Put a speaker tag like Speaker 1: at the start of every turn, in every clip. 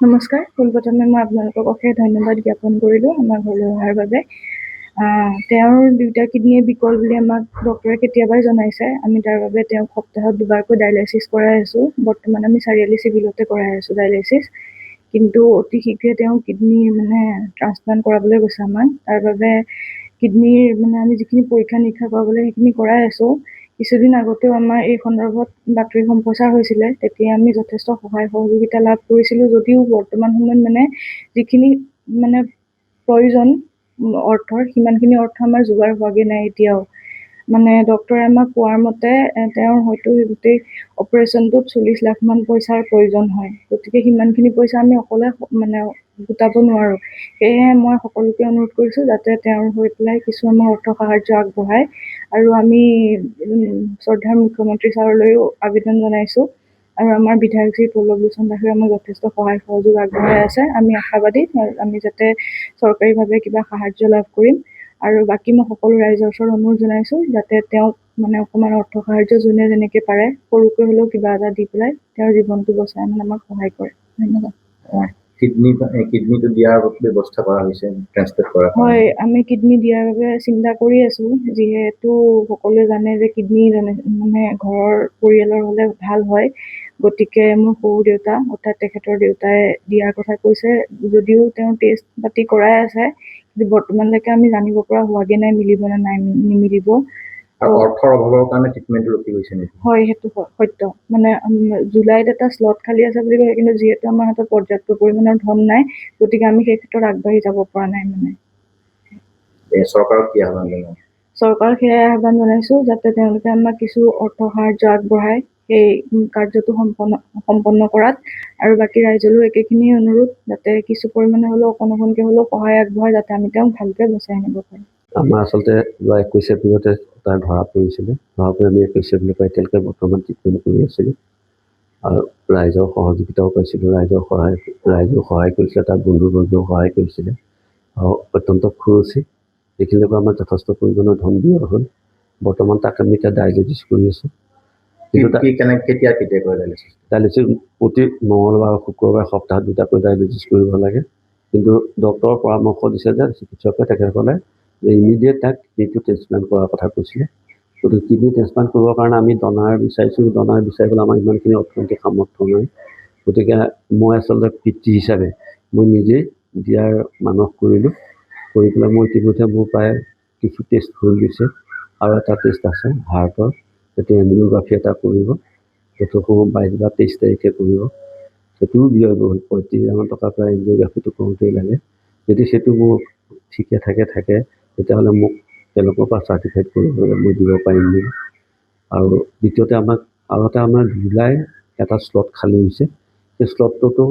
Speaker 1: নমস্কাৰ। পোনপ্ৰথমে মই আপোনালোকক অশেষ ধন্যবাদ জ্ঞাপন কৰিলোঁ আমাৰ ঘৰলৈ অহাৰ বাবে। তেওঁৰ 2টা কিডনীয়ে বিকল বুলি আমাক ডক্টৰে কেতিয়াবাই জনাইছে। আমি তাৰ বাবে তেওঁক সপ্তাহত 2বাৰকৈ ডায়েলাইচিছ কৰাই আছোঁ। বৰ্তমান আমি চাৰিআলি চিভিলতে কৰাই আছোঁ ডায়েলাইচিছ। কিন্তু অতি শীঘ্ৰে তেওঁ কিডনী ট্ৰান্সপ্লান্ট কৰাবলৈ কৈছে আমাক। তাৰ বাবে কিডনীৰ আমি যিখিনি পৰীক্ষা নিৰীক্ষা কৰাবলৈ সেইখিনি কৰাই আছোঁ। কিছুদিন আগতেও আমাৰ এই সন্দৰ্ভত বাতৰি সম্প্ৰচাৰ হৈছিলে। তেতিয়া আমি যথেষ্ট সহায় সহযোগিতা লাভ কৰিছিলোঁ যদিও বৰ্তমান সময়ত যিখিনি প্ৰয়োজন অৰ্থৰ সিমানখিনি অৰ্থ আমাৰ যোগাৰ হোৱাগৈ নাই এতিয়াও। ডক্টৰে আমাক কোৱাৰ মতে তেওঁৰ হয়তো গোটেই অপাৰেশ্যনটোত 40 লাখ মান পইচাৰ প্ৰয়োজন হয়। গতিকে সিমানখিনি পইচা আমি অকলে গোটাব নোৱাৰোঁ। সেয়েহে মই সকলোকে অনুৰোধ কৰিছোঁ যাতে তেওঁৰ হৈ পেলাই কিছু আমাৰ অৰ্থ সাহাৰ্য আগবঢ়ায়। আৰু আমি শ্ৰদ্ধাৰ মুখ্যমন্ত্ৰী ছাৰলৈও আবেদন জনাইছোঁ। আৰু আমাৰ বিধায়ক শ্ৰী পল্লৱ লোচন দাসে আমাক যথেষ্ট সহায় সহযোগ আগবঢ়াই আছে। আমি আশাবাদী আমি যাতে চৰকাৰীভাৱে কিবা সাহাৰ্য লাভ কৰিম। আৰু বাকী মই সকলো ৰাইজৰ ওচৰত অনুৰোধ জনাইছোঁ যাতে তেওঁক অকণমান অৰ্থ সাহাৰ্য যোনে যেনেকৈ পাৰে সৰুকৈ হ'লেও কিবা এটা দি পেলাই তেওঁৰ জীৱনটো বচাই আমাক সহায় কৰে। ধন্যবাদ।
Speaker 2: কিডনীটো দিয়াৰ ব্যৱস্থা কৰা হৈছে, ট্ৰান্সপ্লান্ট কৰা
Speaker 1: হয়, আমি কিডনী দিয়াৰ বাবে চিন্তা কৰি আছোঁ। যিহেতু সকলোৱে জানে যে কিডনী ঘৰৰ পৰিয়ালৰ হ'লে ভাল হয়। গতিকে মোৰ সৰু দেউতা অৰ্থাৎ তেখেতৰ দেউতাই দিয়াৰ কথা কৈছে। যদিও তেওঁ টেষ্ট পাতি কৰাই আছে, কিন্তু বৰ্তমানলৈকে আমি জানিব পৰা হোৱাগৈ নাই মিলিব নে নাই নিমিলিব।
Speaker 2: অৰ্থৰ অভাৱৰ কাৰণে ট্ৰিটমেণ্টটো ৰখি গৈছে নেকি?
Speaker 1: হয়, সেইটো সত্য। জুলাইত এটা স্লট খালী আছে বুলি কৈছে, কিন্তু যিহেতু আমাৰ হাতত পৰ্যাপ্ত পৰিমাণৰ ধন নাই, গতিকে আমি সেই ক্ষেত্ৰত আগবাঢ়ি যাব পৰা নাই।
Speaker 2: চৰকাৰক কি আহ্বান জনাব?
Speaker 1: চৰকাৰক সেয়াই আহ্বান জনাইছোঁ যাতে তেওঁলোকে আমাক কিছু অৰ্থ সাহাৰ্য আগবঢ়ায় সেই কাৰ্যটো সম্পন্ন কৰাত। আৰু বাকী ৰাইজলৈও একেখিনিয়ে অনুৰোধ যাতে কিছু পৰিমাণে হ'লেও অকণকে হ'লেও সহায় আগবঢ়ায় যাতে আমি তেওঁক ভালকৈ বচাই আনিব পাৰিম।
Speaker 3: আমাৰ আচলতে 21 এপ্ৰিলতে তাৰ ধৰা পৰিছিলে। ধৰা পৰি আমি 21 এপ্ৰিলৰ পৰা এতিয়ালৈকে বৰ্তমান ট্ৰিটমেণ্ট কৰি আছিলোঁ। আৰু ৰাইজৰ সহযোগিতাও পাইছিলোঁ। ৰাইজেও সহায় কৰিছিলে, তাৰ বন্ধুবৰ্গেও সহায় কৰিছিলে। আৰু অত্যন্ত খৰচী এইখিনিলৈকে আমাৰ যথেষ্ট পৰিমাণৰ ধন দিয়া হ'ল। বৰ্তমান তাক আমি এতিয়া ডায়েলাইচিছ কৰি আছোঁ।
Speaker 2: কেতিয়া কৰে
Speaker 3: ডায়েলাইচিছ প্ৰতি মঙলবাৰ আৰু শুক্ৰবাৰে সপ্তাহত 2টাকৈ ডায়েলাইচিছ কৰিব লাগে। কিন্তু ডক্টৰৰ পৰামৰ্শ দিছে যে চিকিৎসকে তেখেতসকলে যে ইমিডিয়েট তাক কিডনীটো ট্ৰান্সপ্লান্ট কৰাৰ কথা কৈছিলে। গতিকে কিডনী ট্ৰান্সপ্লান্ট কৰিবৰ কাৰণে আমি ডনাৰ বিচাৰিছোঁ। ডনাৰ বিচাৰিবলৈ আমাৰ ইমানখিনি অৰ্থনৈতিক সামৰ্থ্য নাই। গতিকে মই আচলতে পিতৃ হিচাপে মই নিজেই দিয়াৰ মানস কৰিলোঁ। কৰি পেলাই মই ইতিমধ্যে মোৰ প্ৰায় কিছু টেষ্ট হৈ গৈছে। আৰু এটা টেষ্ট আছে হাৰ্টৰ, এতিয়া এনজিঅ'গ্ৰাফি এটা কৰিব। সেইটো 22 বা 23 তাৰিখে কৰিব। সেইটোও ব্যয়বহুল 35,000 টকা প্ৰায় এনজিঅ'গ্ৰাফিটো কৰোঁতেই লাগে। যদি সেইটো মোৰ ঠিকে থাকে তেতিয়াহ'লে মোক তেওঁলোকৰ পৰা চাৰ্টিফাইড কৰিবলৈ মই দিব পাৰিম বুলি। আৰু দ্বিতীয়তে আমাৰ জুলাই এটা শ্লট খালী হৈছে। সেই শ্লটটোতো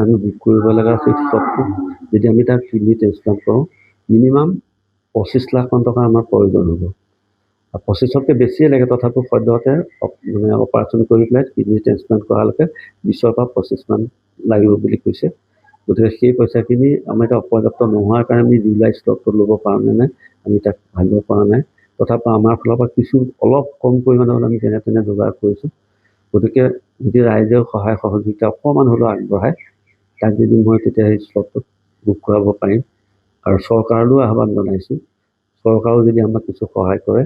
Speaker 3: আমি বুক কৰিব লাগে। সেই শ্লটটো যদি আমি তাক কিডনী ট্ৰান্সপ্লান্ট কৰোঁ মিনিমাম 25 লাখ মান টকাৰ আমাৰ প্ৰয়োজন হ'ব। 25তকৈ বেছিয়ে লাগে, তথাপিও সদ্যহতে অপাৰেশ্যন কৰি পেলাই কিডনী ট্ৰান্সপ্লান্ট কৰালৈকে 20 পৰা 25 মান লাগিব বুলি কৈছে। গতিকে সেই পইচাখিনি আমাৰ এতিয়া অপৰ্যাপ্ত নোহোৱাৰ কাৰণে আমি জুলাই শ্লটটো ল'ব পৰা নাই। আমি তাক ভাবিব পৰা নাই। তথাপিও আমাৰ ফালৰ পৰা কিছু অলপ কম পৰিমাণৰ আমি যেনে তেনে যোগাৰ কৰিছোঁ। গতিকে যদি ৰাইজেও সহায় সহযোগিতা অকণমান হ'লেও আগবঢ়ায় তাক যদি মই তেতিয়া সেই শ্লটটোত বুক কৰাব পাৰিম। আৰু চৰকাৰলৈও আহ্বান জনাইছোঁ, চৰকাৰেও যদি আমাক কিছু সহায় কৰে,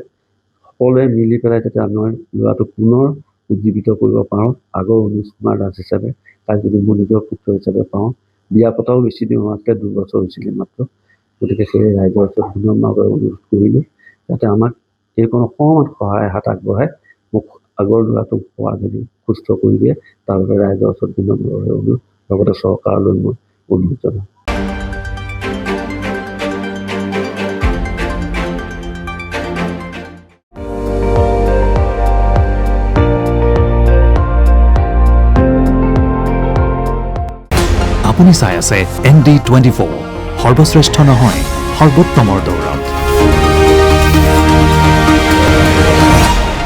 Speaker 3: সকলোৱে মিলি পেলাই যাতে আমাৰ ল'ৰাটো পুনৰ উজ্জীৱিত কৰিব পাৰোঁ। আগৰ অনুজ কুমাৰ দাস হিচাপে তাক যদি মই নিজৰ পুত্ৰ হিচাপে পাওঁ। বিয়া পতাও বেছি দিন হোৱাতকৈ 2 বছৰ হৈছিলে মাত্ৰ। গতিকে সেই ৰাইজৰ ওচৰত বিনম্ৰভাৱে অনুৰোধ কৰিলোঁ যাতে আমাক এইকণ অকণমান সহায় হাত আগবঢ়াই মোক আগৰ ল'ৰাটোক পোৱা যদি সুস্থ কৰি দিয়ে, তাৰ বাবে ৰাইজৰ ওচৰত বিনম্ৰভাৱে অনুৰোধ, লগতে চৰকাৰলৈ মই অনুৰোধ জনাওঁ।
Speaker 4: আপুনি চাই আছে ND24, সৰ্বশ্ৰেষ্ঠ নহয় সৰ্বোত্তমৰ দৌৰত।